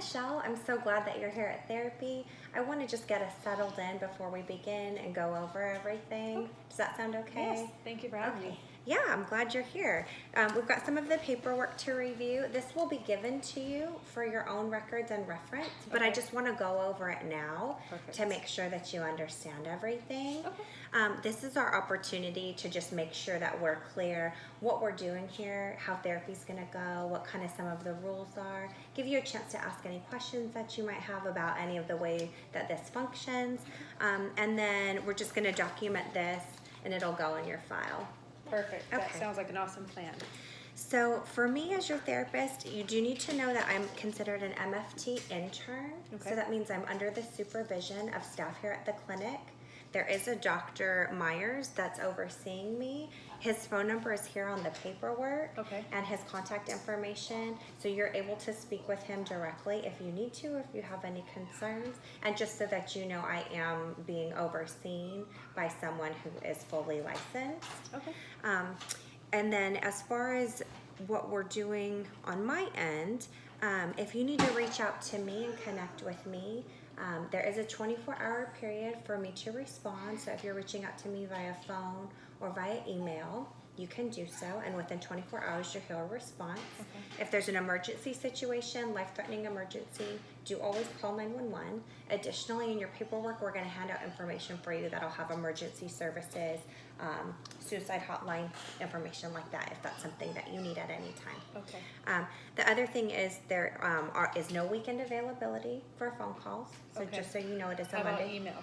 Michelle. I'm so glad that you're here at therapy. I want to just get us settled in before we begin and go over everything. Okay. Does that sound okay? Yes, thank you for having me. Yeah, I'm glad you're here. We've got some of the paperwork to review. This will be given to you for your own records and reference, but I Okay. just want to go over it now Perfect. to make sure that you understand everything. Okay. This is our opportunity to just make sure that we're clear what we're doing here, how therapy's going to go, what kind of some of the rules are, give you a chance to ask any questions that you might have about any of the way that this functions, and then we're just going to document this and it'll go in your file. Perfect. That Okay. sounds like an awesome plan. So for me as your therapist, you do need to know that I'm considered an MFT intern. Okay. So that means I'm under the supervision of staff here at the clinic. There is a Dr. Myers that's overseeing me. His phone number is here on the paperwork. Okay. And his contact information. So you're able to speak with him directly if you need to, if you have any concerns. And just so that you know, I am being overseen by someone who is fully licensed. Okay. And then as far as what we're doing on my end, if you need to reach out to me and connect with me, there is a 24-hour period for me to respond. So if you're reaching out to me via phone or via email, you can do so, and within 24 hours you'll hear a response. Okay. If there's an emergency situation, life-threatening emergency, do always call 911. Additionally, in your paperwork, we're going to hand out information for you that'll have emergency services, suicide hotline, information like that, if that's something that you need at any time. Okay. The other thing is there is no weekend availability for phone calls. So Okay. just so you know, it is a How about Monday. email?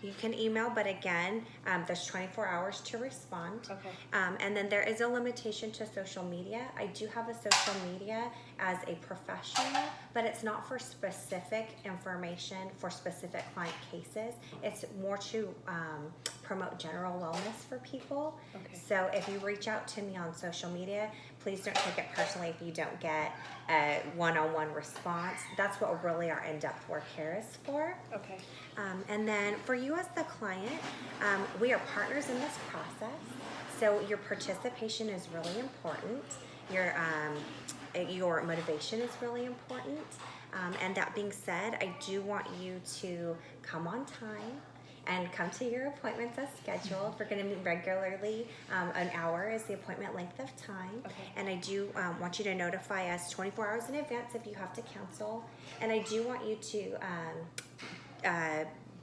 You can email, but again, there's 24 hours to respond. Okay. And then there is a limitation to social media. I do have a social media as a professional, but it's not for specific information for specific client cases. It's more to promote general wellness for people. Okay. So if you reach out to me on social media, please don't take it personally if you don't get a one-on-one response. That's what really our in-depth work here is for. Okay. And then for you as the client, we are partners in this process. So your participation is really important. Your motivation is really important. And that being said, I do want you to come on time and come to your appointments as scheduled. We're going to meet regularly. An hour is the appointment length of time. Okay. And I do want you to notify us 24 hours in advance if you have to cancel. And I do want you to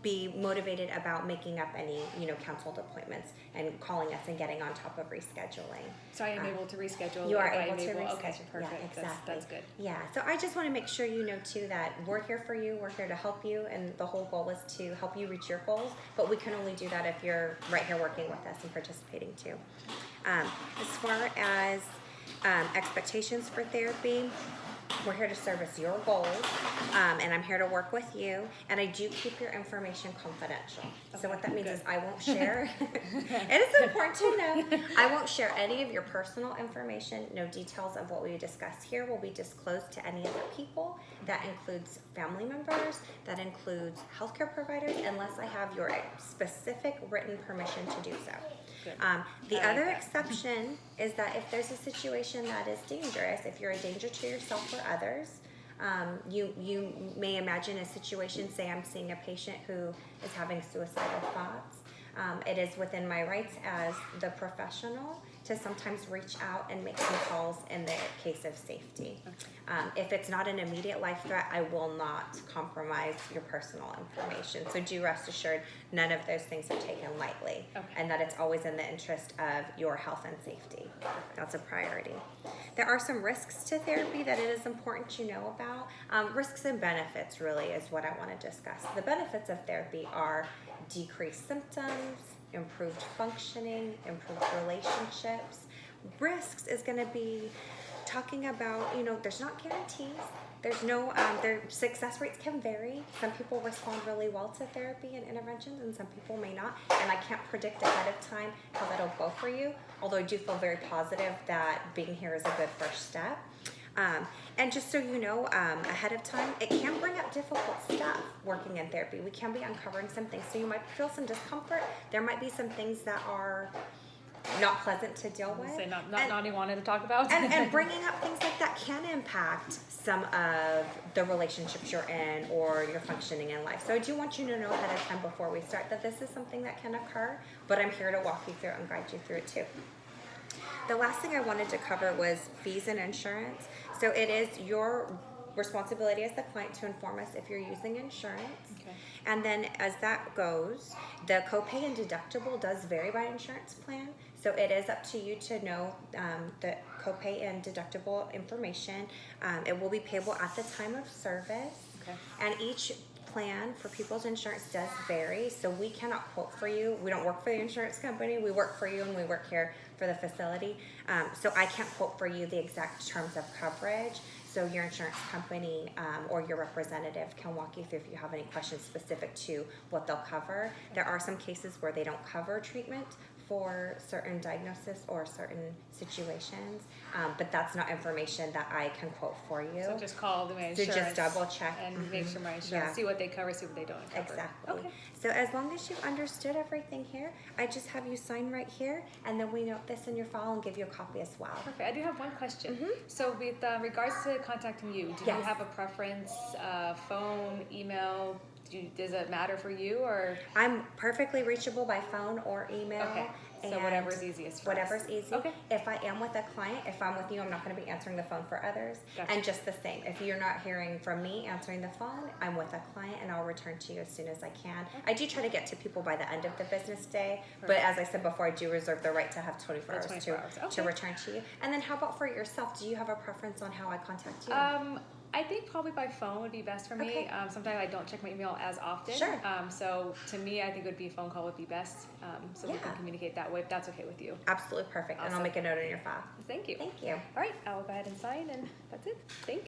be motivated about making up any, canceled appointments and calling us and getting on top of rescheduling. So I am able to reschedule. You are if able to reschedule. Okay, perfect. Yeah, exactly. That's good. Yeah, so I just want to make sure you know too that we're here for you, we're here to help you, and the whole goal is to help you reach your goals, but we can only do that if you're right here working with us and participating too. As far as expectations for therapy, we're here to service your goals, and I'm here to work with you, and I do keep your information confidential. So what that means is I won't share, it is important to know, I won't share any of your personal information. No details of what we discuss here will be disclosed to any other people. That includes family members, that includes healthcare providers, unless I have your specific written permission to do so. Good. The I like other that. exception is that if there's a situation that is dangerous, if you're a danger to yourself or others, you may imagine a situation, say I'm seeing a patient who is having suicidal thoughts. It is within my rights as the professional to sometimes reach out and make some calls in the case of safety. If it's not an immediate life threat, I will not compromise your personal information. So do rest assured, none of those things are taken lightly, Okay. and that it's always in the interest of your health and safety. That's a priority. There are some risks to therapy that it is important to know about. Risks and benefits really is what I want to discuss. The benefits of therapy are decreased symptoms, improved functioning, improved relationships. Risks is going to be talking about, there's not guarantees. There's no, their success rates can vary. Some people respond really well to therapy and interventions, and some people may not. And I can't predict ahead of time how that'll go for you, although I do feel very positive that being here is a good first step. And just so you know, ahead of time, it can bring up difficult stuff working in therapy. We can be uncovering some things. So you might feel some discomfort. There might be some things that are not pleasant to deal with. Say not And- Nani wanted to talk about. and bringing up things like that can impact some of the relationships you're in or your functioning in life. So I do want you to know ahead of time before we start that this is something that can occur, but I'm here to walk you through it and guide you through it too. The last thing I wanted to cover was fees and insurance. So it is your responsibility as the client to inform us if you're using insurance. Okay. And then as that goes, the copay and deductible does vary by insurance plan. So it is up to you to know the copay and deductible information. It will be payable at the time of service. Okay. And each plan for people's insurance does vary. So we cannot quote for you. We don't work for the insurance company. We work for you and we work here for the facility. So I can't quote for you the exact terms of coverage. So your insurance company or your representative can walk you through if you have any questions specific to what they'll cover. There are some cases where they don't cover treatment for certain diagnosis or certain situations, but that's not information that I can quote for you. So just call the So insurance. just double check. And make sure my insurance. Yeah. See what they cover, see what they don't cover. Exactly. Okay. So as long as you've understood everything here, I just have you sign right here, and then we note this in your file and give you a copy as well. Perfect. I do have one question. So with regards to contacting you, do Yes. you have a preference? Phone, email? Does it matter for you or? I'm perfectly reachable by phone or email. Okay. So and whatever's easiest for whatever's us. easy. Okay. If I am with a client, if I'm with you, I'm not going to be answering the phone for others. Gotcha. And just the same. If you're not hearing from me answering the phone, I'm with a client and I'll return to you as soon as I can. I do try to get to people by the end of the business day, but as I said before, I do reserve the right to have 24 hours, 24 hours. to Okay. return to you. And then how about for yourself? Do you have a preference on how I contact you? I think probably by phone would be best for me. Okay. Sometimes I don't check my email as often. Sure. So to me, I think it would be a phone call would be best. So we Yeah. can communicate that way if that's okay with you. Absolutely perfect. And I'll Awesome. make a note in your file. Thank you. Thank you. All right, I will go ahead and sign, and that's it. Thank you.